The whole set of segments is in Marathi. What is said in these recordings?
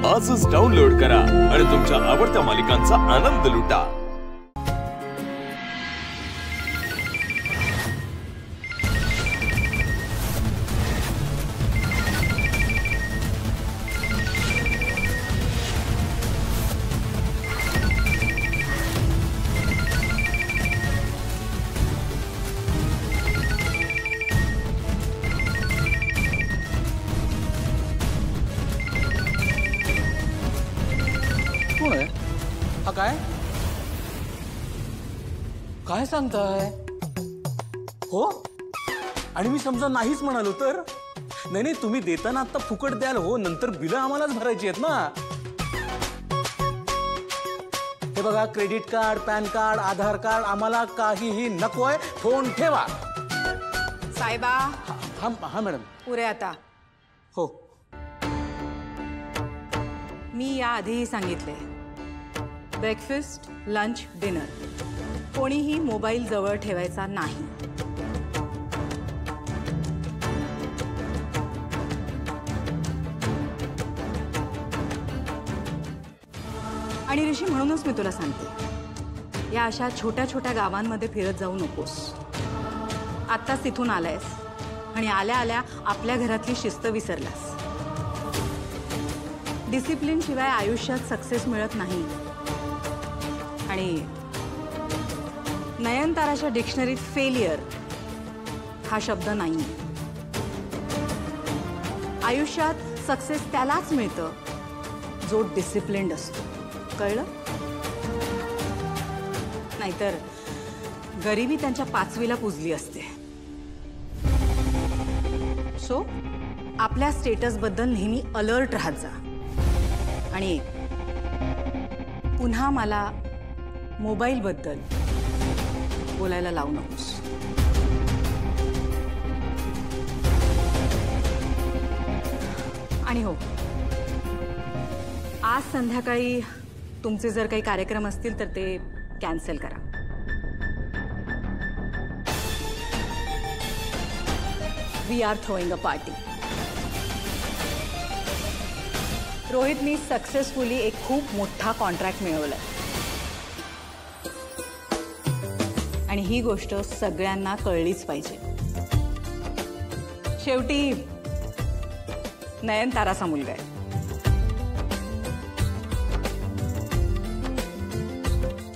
आजच डाउनलोड करा आणि तुमच्या आवडत्या मालिकांचा आनंद लुटा। कोण आहे हा? काय सांगताय हो? आणि मी समजा नाहीच म्हणालो तर? नाही नाही, तुम्ही देताना आता फुकट द्याल हो, नंतर बिलं आम्हालाच भरायची आहेत ना। हे बघा, क्रेडिट कार्ड, पॅन कार्ड, आधार कार्ड आम्हाला काहीही नकोय, फोन ठेवा। साहेबा हा मॅडम। पुरे आता हो, मी या आधीही सांगितले, ब्रेकफास्ट, लंच, डिनर कोणीही मोबाईल जवळ ठेवायचा नाही। आणि ऋषी, म्हणूनच मी तुला सांगते, या अशा छोट्या छोट्या गावांमध्ये फिरत जाऊ नकोस। आत्ताच तिथून आलायस आणि आल्या आल्या आपल्या घरातली शिस्त विसरलास। डिसिप्लिन शिवाय आयुष्यात सक्सेस मिळत नाही। आणि नयनताराच्या डिक्शनरीत फेलियर हा शब्द नाही। आयुष्यात सक्सेस त्यालाच मिळतं जो डिसिप्लिन्ड असतो, कळलं? नाहीतर गरिबी त्यांच्या 5वीला पुजली असते। सो आपल्या स्टेटस बद्दल नेहमी अलर्ट राहत जा आणि पुन्हा मला मोबाईल बद्दल बोलायला लावू नकोस। आणि हो, आज संध्याकाळी तुमचे जर काही कार्यक्रम असतील तर ते कॅन्सल करा। We are throwing a party. रोहितनी सक्सेसफुली एक खूप मोठा कॉन्ट्रॅक्ट मिळवलाय आणि ही गोष्ट सगळ्यांना कळलीच पाहिजे। शेवटी नयनताराचा मुलगा आहे।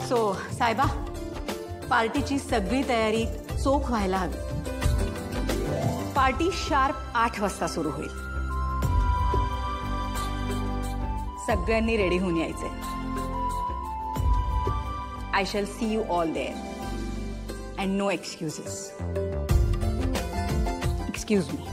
सो साहेबा, पार्टीची सगळी तयारी चोख व्हायला हवी। पार्टी शार्प 8 वाजता सुरू होईल। सगळ्यांनी रेडी होऊन यायचे। I shall see you all there and no excuses. Excuse me.